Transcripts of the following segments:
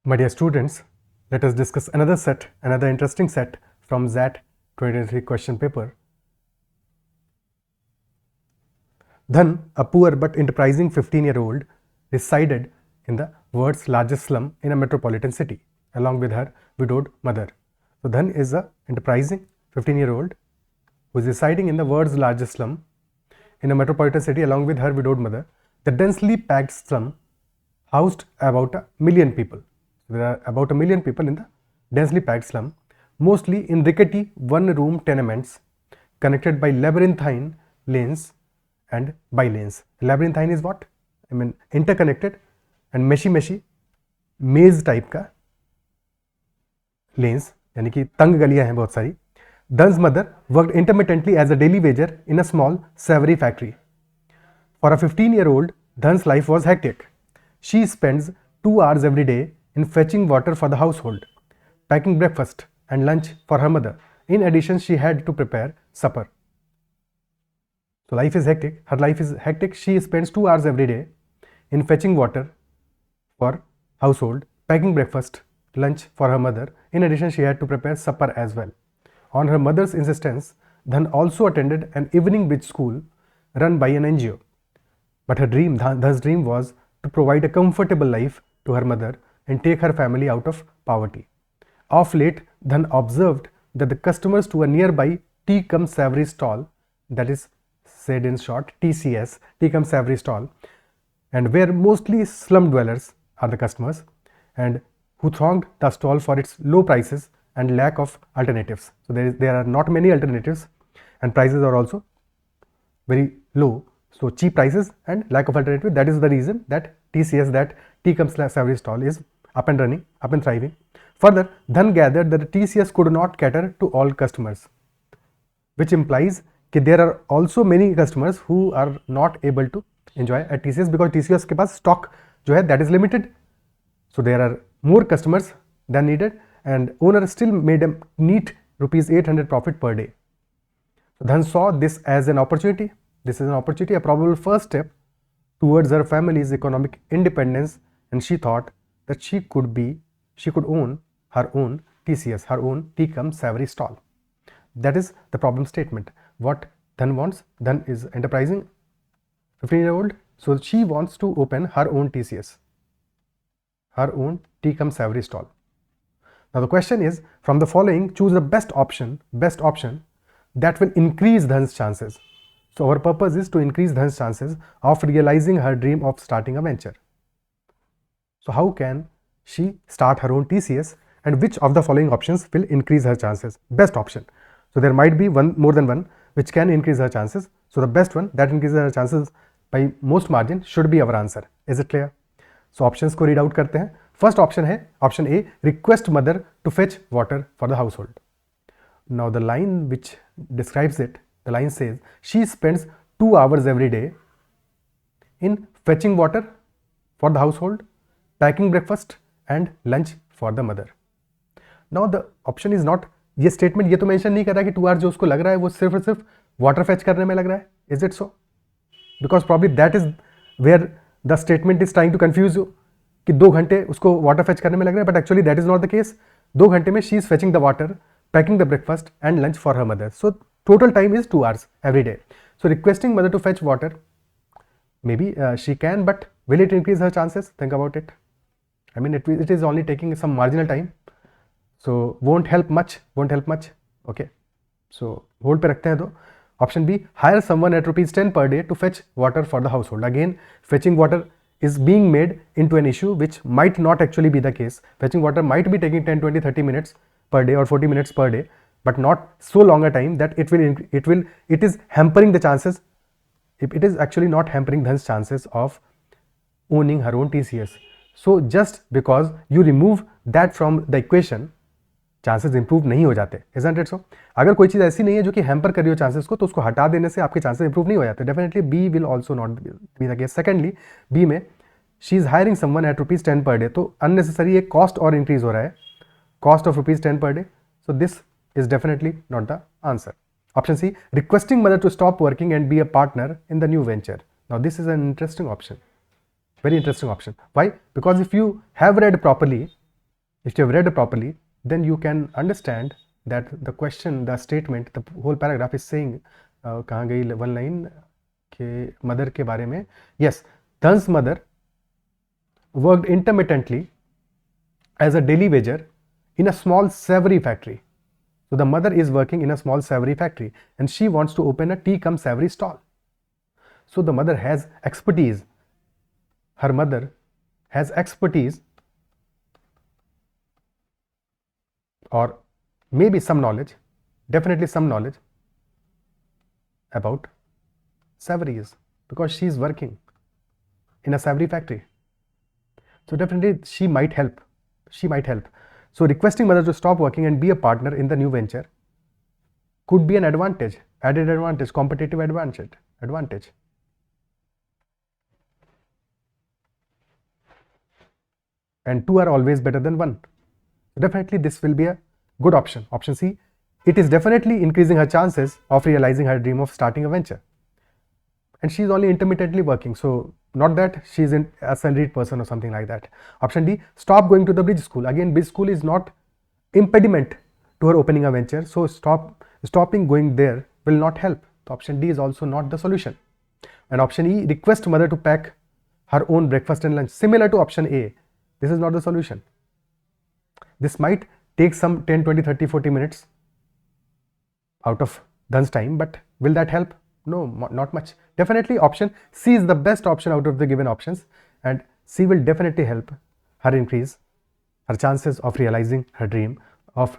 My dear students, let us discuss another interesting set from XAT 2023 question paper. Dhan, a poor but enterprising 15-year-old, resided in the world's largest slum in a metropolitan city, along with her widowed mother. So Dhan is a enterprising 15-year-old who is residing in the world's largest slum in a metropolitan city along with her widowed mother. The densely packed slum housed about 1 million people. There are about 1 million people in the densely packed slum, mostly in rickety one-room tenements connected by labyrinthine lanes and by-lanes. Labyrinthine is what? I mean interconnected and meshy maze type का lanes, यानी कि तंग गलियां हैं बहुत सारी. Dhan's mother worked intermittently as a daily wager in a small savoury factory. For a 15-year-old, Dhan's life was hectic. She spends 2 hours every day in fetching water for the household, packing breakfast and lunch for her mother. In addition, she had to prepare supper. So life is hectic. Her life is hectic. She spends 2 hours every day in fetching water for household, packing breakfast, lunch for her mother. In addition, she had to prepare supper as well. On her mother's insistence, Dhan also attended an evening bridge school run by an NGO. But her dream, Dhan's dream, was to provide a comfortable life to her mother and take her family out of poverty. Of late, Dhan observed that the customers to a nearby Tea-cum-Savoury stall, that is said in short TCS, Tea-cum-Savoury stall, and where mostly slum dwellers are the customers, and who thronged the stall for its low prices and lack of alternatives. So there are not many alternatives and prices are also very low. So cheap prices and lack of alternative, that is the reason that TCS, that Tea-cum-Savoury stall, is up and running, up and thriving. Further, Dhan gathered that the TCS could not cater to all customers, which implies that there are also many customers who are not able to enjoy at TCS because TCS के पास stock जो है that is limited. So there are more customers than needed and owner still made a neat ₹800 profit per day. So Dhan saw this as an opportunity. This is an opportunity, a probable first step towards her family's economic independence, and she thought that she could own her own TCS, her own Tea-cum-Savoury stall. That is the problem statement. What Dhan wants, Dhan is enterprising 15-year-old, so she wants to open her own TCS, her own Tea-cum-Savoury stall. Now the question is, from the following, choose the best option that will increase Dhan's chances. So our purpose is to increase Dhan's chances of realizing her dream of starting a venture. So how can she start her own TCS, and which of the following options will increase her chances? Best option. So there might be more than one which can increase her chances. So the best one that increases her chances by most margin should be our answer. Is it clear? So options को read out करते हैं. First option है option A, request mother to fetch water for the household. Now the line which describes it, the line says she spends 2 hours every day in fetching water for the household, packing breakfast and lunch for the mother. Now the option is not, ये statement ये तो mention नहीं कर रहा है कि 2 hours जो उसको लग रहा है वो सिर्फ और सिर्फ water fetch करने में लग रहा है. Is it so? Because probably that is where the statement is trying to confuse you कि 2 घंटे उसको water fetch करने में लग रहा है, but actually that is not the case. 2 घंटे में she is fetching the water, packing the breakfast and lunch for her mother. So total time is 2 hours every day. So requesting mother to fetch water, maybe she can, but will it increase her chances? Think about it. I mean it is only taking some marginal time, so won't help much. Okay, so hold पे रखते हैं. तो option B, hire someone at ₹10 per day to fetch water for the household. Again, fetching water is being made into an issue which might not actually be the case. Fetching water might be taking 10, 20, 30 minutes per day or 40 minutes per day, but not so long a time that it is hampering the chances. It is actually not hampering Dhan's chances of owning her own TCS. So just because you remove that from the equation, chances improve नहीं हो जाते. Isn't it so? अगर कोई चीज़ ऐसी नहीं है जो कि हैम्पर कर रही हो चांसेस को, तो उसको हटा देने से आपके चांसेस इंप्रूव नहीं हो जाते. Definitely B will also not be the case. Secondly, B में she is hiring someone at ₹10 per day, तो अननेसेसरी एक कॉस्ट और इंक्रीज हो रहा है, cost of ₹10 per day. So this is definitely not the answer. Option C, requesting mother to stop working and be a partner in the new venture. Now this is an interesting option, very interesting option. Why? Because if you have read properly, If you have read properly, then you can understand that the question, the statement, the whole paragraph is saying, कहाँ गई one line के mother के बारे में. Yes, Dhan's mother worked intermittently as a daily wager in a small savory factory. So the mother is working in a small savory factory and she wants to open a tea-cum-savoury stall. So the mother has expertise. Her mother has expertise, or maybe some knowledge, definitely some knowledge about savouries, because she is working in a savoury factory. So definitely she might help. She might help. So requesting mother to stop working and be a partner in the new venture could be an advantage, added advantage, competitive advantage. And two are always better than one. Definitely this will be a good option. Option C, it is definitely increasing her chances of realizing her dream of starting a venture. And she is only intermittently working, so not that she is a salaried person or something like that. Option D, stop going to the bridge school. Again, bridge school is not impediment to her opening a venture, so stopping going there will not help. So option D is also not the solution. And option E, request mother to pack her own breakfast and lunch. Similar to option A, this is not the solution. This might take some 10, 20, 30, 40 minutes out of Dhan's time, but will that help? No, not much. Definitely option C is the best option out of the given options, and C will definitely help her increase her chances of realizing her dream of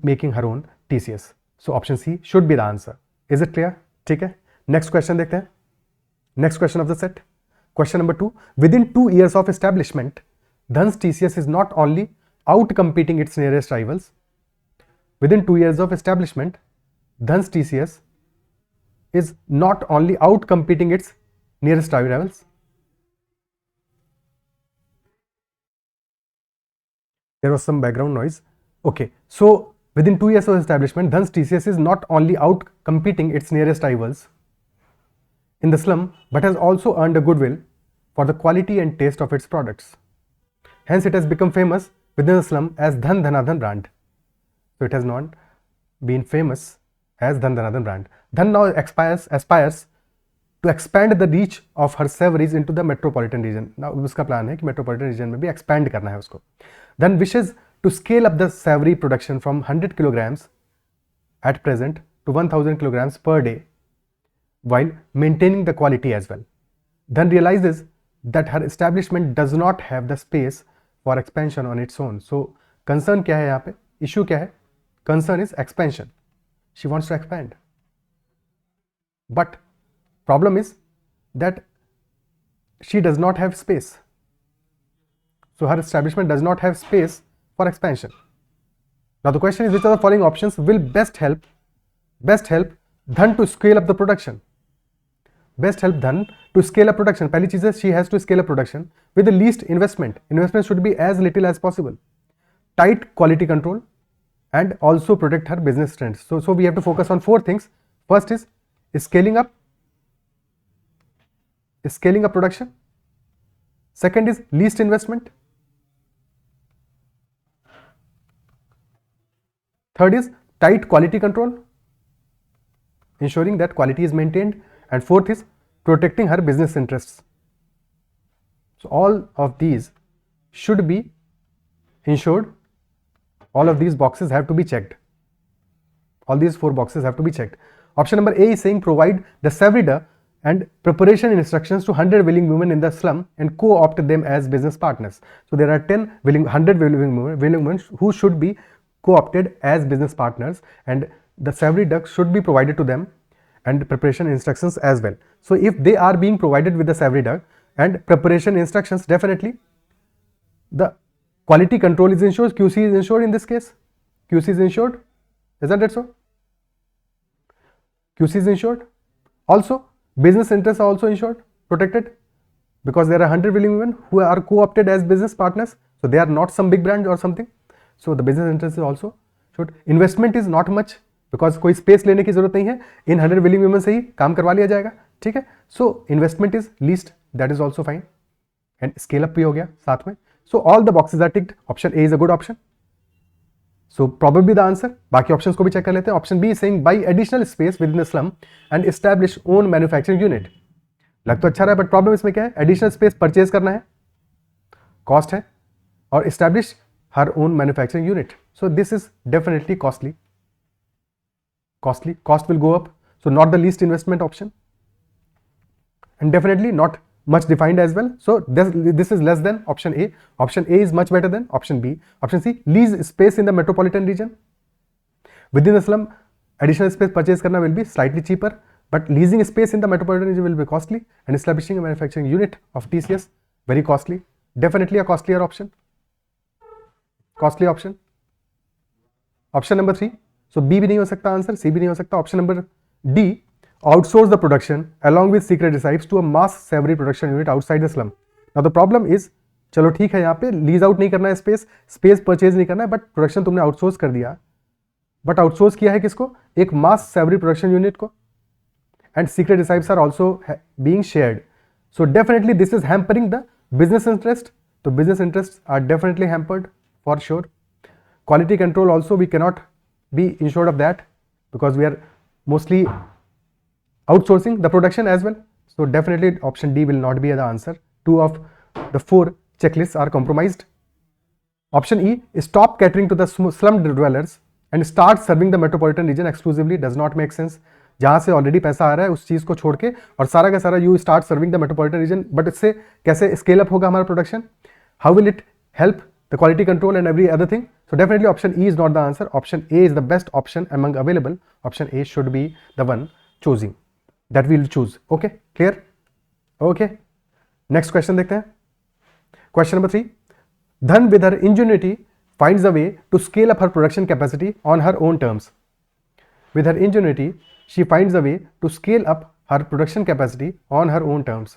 making her own TCS. So option C should be the answer. Is it clear? ठीक है. Next question देखते हैं. Next question of the set. Question number 2. Within 2 years of establishment, Dhan's TCS is not only out-competing its nearest rivals. Within 2 years of establishment, Dhan's TCS is not only out-competing its nearest rivals. There was some background noise. Okay, so within 2 years of establishment, Dhan's TCS is not only out-competing its nearest rivals in the slum, but has also earned a goodwill for the quality and taste of its products. Hence, it has become famous within the slum as Dhan Dhanadhan brand. So it has not been famous as Dhan Dhanadhan brand. Dhan now aspires to expand the reach of her savouries into the metropolitan region. Now उसका plan है कि metropolitan region में भी expand करना है उसको. Dhan wishes to scale up the savoury production from 100 kilograms at present to 1000 kilograms per day, while maintaining the quality as well. Dhan realizes that her establishment does not have the space for expansion on its own. So concern क्या है यहाँ पे? Issue क्या है? Concern is expansion. She wants to expand. But problem is that she does not have space. So her establishment does not have space for expansion. Now the question is, which of the following options will best help Dhan to scale up the production? Best help Dhan to scale up production. पहली चीज है, she has to scale up production with the least investment. Investment should be as little as possible. Tight quality control and also protect her business strengths. So we have to focus on 4 things. First is scaling up production. Second is least investment. Third is tight quality control, ensuring that quality is maintained. And fourth is protecting her business interests. So all of these should be ensured. All of these boxes have to be checked. All these 4 boxes have to be checked. Option number A is saying provide the savoury dough and preparation instructions to 100 willing women in the slum and co-opt them as business partners. So there are 100 willing women who should be co-opted as business partners, and the savoury dough should be provided to them and preparation instructions as well. So if they are being provided with the savoury dough and preparation instructions, definitely the quality control is ensured, QC is ensured in this case. QC is ensured, isn't it so? QC is ensured. Also, business interests are also ensured, protected, because there are 100 willing women who are co-opted as business partners. So they are not some big brand or something. So the business interest is also ensured. Investment is not much, because कोई space लेने की जरूरत नहीं है, इन 100 willing women से ही काम करवा लिया जाएगा. ठीक है, so investment is least, that is also fine, and scale up भी हो गया साथ में. So all the boxes are ticked. Option A is a good option. So probably the answer. बाकी ऑप्शंस को भी चेक कर लेते हैं. Option B is saying buy additional space within the slum and establish own manufacturing unit. लग तो अच्छा रहा है, बट प्रॉब्लम इसमें क्या है? एडिशनल स्पेस परचेज करना है, कॉस्ट है, और establish her own manufacturing unit. So this is definitely costly. Cost will go up. So not the least investment option, and definitely not much defined as well. So this is less than option A. Option A is much better than option B. Option C, lease space in the metropolitan region. Within the slum, additional space purchase karna will be slightly cheaper, but leasing space in the metropolitan region will be costly, and establishing a manufacturing unit of TCS very costly. Definitely a costlier option. Costly option. Option number 3. So B भी नहीं हो सकता answer, C भी नहीं हो सकता. Option number D, outsource the production along with secret recipes to a mass savory production unit outside the slum. Now the problem is, चलो ठीक है, यहाँ पे लीज आउट नहीं करना है, स्पेस परचेज नहीं करना है, बट प्रोडक्शन तुमने आउटसोर्स कर दिया. बट आउटसोर्स किया है किसको? एक मास सेवरी प्रोडक्शन यूनिट को. And secret recipes are also being shared. So definitely this is hampering the business interest. तो business interest are definitely hampered for sure. Quality control also we cannot be ensured of that because we are mostly outsourcing the production as well. So definitely option D will not be the answer. 2 of the 4 checklists are compromised. Option E, stop catering to the slum dwellers and start serving the metropolitan region exclusively. Does not make sense. जहाँ से already पैसा आ रहा है उस चीज़ को छोड़ के और सारा का सारा you start serving the metropolitan region. But इससे कैसे स्केल अप होगा हमारा production? How will it help the quality control and every other thing? So definitely option E is not the answer. Option A is the best option among available. Option A should be the one choosing that we'll choose. Okay, clear? Okay, next question देखते हैं. Question number 3. Dhan with her ingenuity finds a way to scale up her production capacity on her own terms. With her ingenuity, she finds a way to scale up her production capacity on her own terms.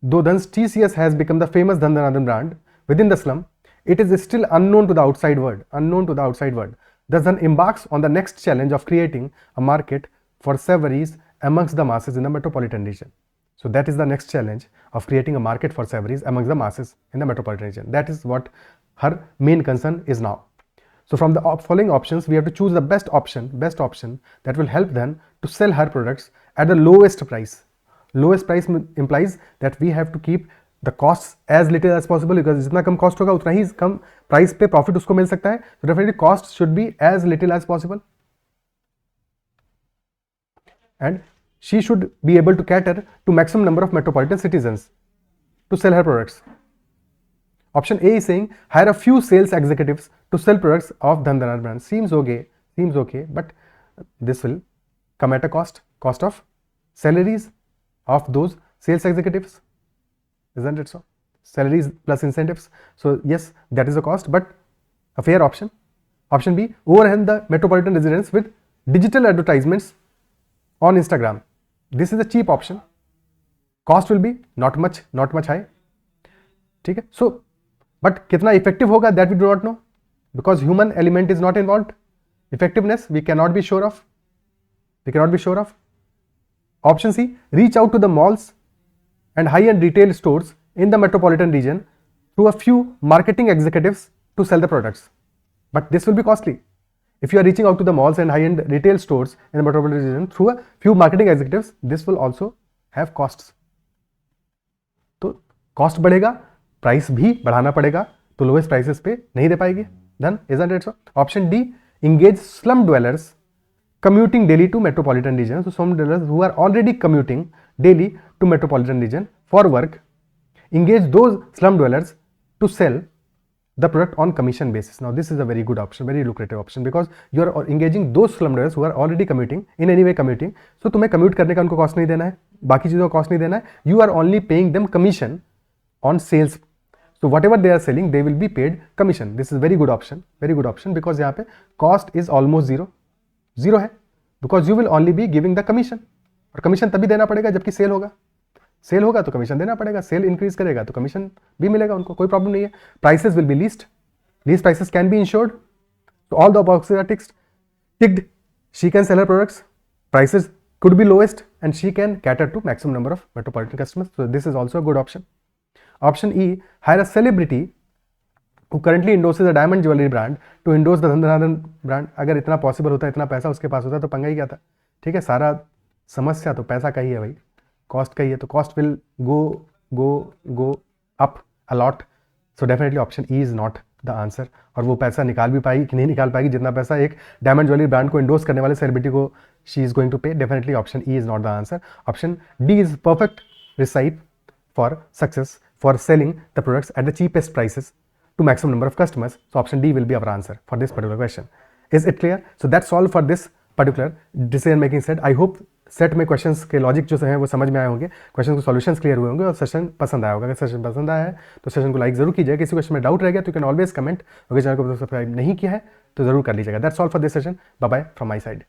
Though Dhan's TCS has become the famous Dhan Dhanandan brand within the slum, it is still unknown to the outside world. Thus Dhan embarks on the next challenge of creating a market for savories amongst the masses in the metropolitan region. So that is the next challenge of creating a market for savories amongst the masses in the metropolitan region. That is what her main concern is now. So from the following options, we have to choose the best option that will help Dhan to sell her products at the lowest price. Lowest price implies that we have to keep the costs as little as possible, because जितना कम cost होगा उतना ही कम price पे profit उसको मिल सकता है. तो definitely cost should be as little as possible and she should be able to cater to maximum number of metropolitan citizens to sell her products. Option A is saying hire a few sales executives to sell products of Dhan Dhanandan brand. Seems okay, but this will come at a cost of salaries of those sales executives. Isn't it so? Salaries plus incentives. So yes, that is a cost, but a fair option. Option B, overwhelm the metropolitan residents with digital advertisements on Instagram. This is a cheap option. Cost will be not much high. ठीक है? So, but कितना effective होगा that we do not know, because human element is not involved. Effectiveness we cannot be sure of. Option C, reach out to the malls and high-end retail stores in the metropolitan region through a few marketing executives to sell the products. But this will be costly. If you are reaching out to the malls and high-end retail stores in the metropolitan region through a few marketing executives, this will also have costs. तो cost बढ़ेगा, price भी बढ़ाना पड़ेगा, तो lowest prices पे नहीं दे पाएगी धन. Isn't it so? Option D, engage slum dwellers commuting daily to metropolitan region. So slum dwellers who are already commuting daily to metropolitan region for work, engage those slum dwellers to sell the product on commission basis. Now this is a very good option, very lucrative option, because you are engaging those slum dwellers who are already commuting, in any way commuting. So तुम्हें commute करने का उनको cost नहीं देना है, बाकी चीज़ों का कॉस्ट नहीं देना है. You are only paying them commission on sales. So whatever they are selling, they will be paid commission. This is very good option, because यहाँ पे cost is almost zero है, because you will only be giving the commission. और commission तभी देना पड़ेगा जबकि cell होगा तो कमीशन देना पड़ेगा. सेल इंक्रीज करेगा तो कमीशन भी मिलेगा उनको, कोई प्रॉब्लम नहीं है. Prices will be least prices can be ensured. तो all the boxes are ticked. She can sell her products, prices could be lowest, and she can cater to maximum number of metropolitan customers. So this is also a good option. Option E, hire a celebrity who currently endorses a diamond jewelry brand to endorse the धन brand। अगर इतना possible होता, इतना पैसा उसके पास होता तो पंगा ही क्या था। ठीक है, सारा समस्या तो पैसा का ही है भाई, कॉस्ट का ही है, तो cost will go up a lot. So definitely option E is not the answer. और वो पैसा निकाल भी पाएगी कि नहीं निकाल पाएगी जितना पैसा एक डायमंड ज्वेलरी ब्रांड को इंडोर्स करने वाले सेलिब्रिटी को she is going to pay. Definitely option E is not the answer. Option D is perfect recipe for success for selling the products at the cheapest prices to maximum number of customers. So option D will be our answer for this particular question. Is it clear? So that's all for this particular decision making set. I hope set में questions के logic जो हैं वो समझ में आए होंगे, question के सॉल्यूशंस क्लियर हुए होंगे और सेशन पसंद आया होगा। अगर सेशन पसंद आया है तो सेशन को लाइक जरूर कीजिए। किसी क्वेश्चन में डाउट रह गया तो यू कैन ऑलवेज कमेंट। अगर चैनल को सब्सक्राइब नहीं किया है तो जरूर कर लीजिएगा। That's all for this session. Bye bye from my side.